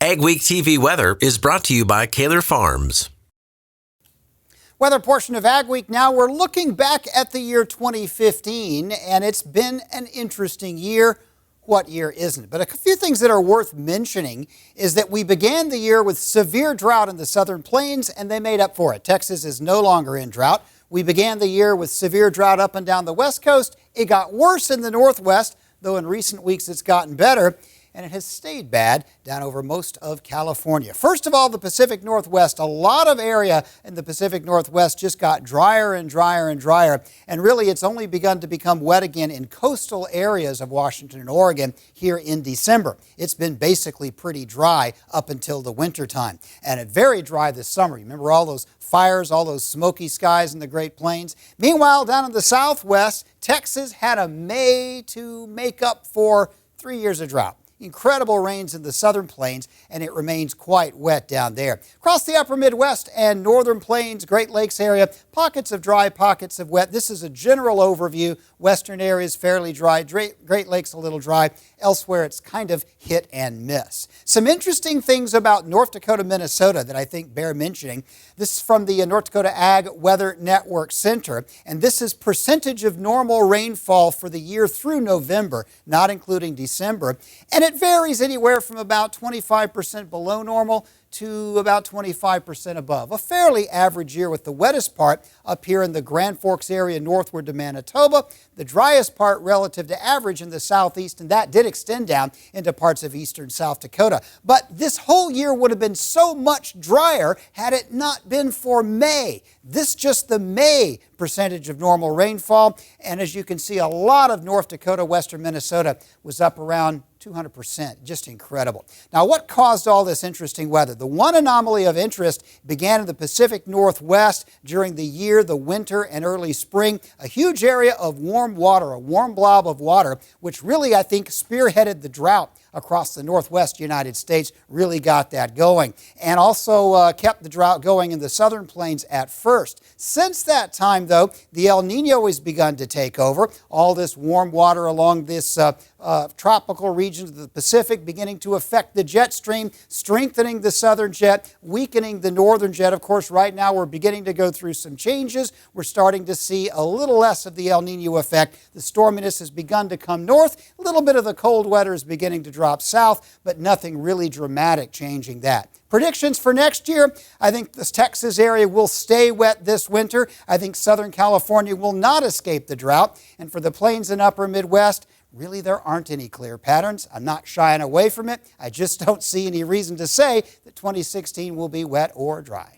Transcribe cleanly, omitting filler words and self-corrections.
AgweekTV weather is brought to you by Kaler Farms. Weather portion of Ag Week now. We're looking back at the year 2015, and it's been an interesting year. What year isn't? But a few things that are worth mentioning is that we began the year with severe drought in the southern plains, and they made up for it. Texas is no longer in drought. We began the year with severe drought up and down the west coast. It got worse in the northwest, though in recent weeks it's gotten better. And it has stayed bad down over most of California. First of all, the Pacific Northwest. A lot of area in the Pacific Northwest just got drier and drier and drier. And really, it's only begun to become wet again in coastal areas of Washington and Oregon here in December. It's been basically pretty dry up until the wintertime. And it very dry this summer. Remember all those fires, all those smoky skies in the Great Plains? Meanwhile, down in the Southwest, Texas had a May to make up for 3 years of drought. Incredible rains in the southern plains, and it remains quite wet down there. Across the upper Midwest and northern plains, Great Lakes area, pockets of dry, pockets of wet. This is a general overview. Western areas fairly dry, Great Lakes a little dry. Elsewhere, it's kind of hit and miss. Some interesting things about North Dakota, Minnesota that I think bear mentioning. This is from the North Dakota Ag Weather Network Center, and this is percentage of normal rainfall for the year through November, not including December. And it varies anywhere from about 25% below normal to about 25% above. A fairly average year, with the wettest part up here in the Grand Forks area northward to Manitoba, the driest part relative to average in the southeast, and that did extend down into parts of eastern South Dakota. But this whole year would have been so much drier had it not been for May. This just the May percentage of normal rainfall, and as you can see, a lot of North Dakota, western Minnesota was up around 200%, just incredible. Now, what caused all this interesting weather? The one anomaly of interest began in the Pacific Northwest during the year, the winter and early spring. A huge area of warm water, a warm blob of water, which really, I think, spearheaded the drought across the northwest United States, really got that going, and also kept the drought going in the southern plains at first. Since that time, though, the El Nino has begun to take over. All this warm water along this tropical regions of the Pacific beginning to affect the jet stream, strengthening the southern jet, weakening the northern jet. Of course, right now we're beginning to go through some changes. We're starting to see a little less of the El Nino effect. The storminess has begun to come north. A little bit of the cold weather is beginning to drop south, but nothing really dramatic changing that. Predictions for next year: I think this Texas area will stay wet this winter. I think Southern California will not escape the drought. And for the plains and upper Midwest, really there aren't any clear patterns. I'm not shying away from it. I just don't see any reason to say that 2016 will be wet or dry.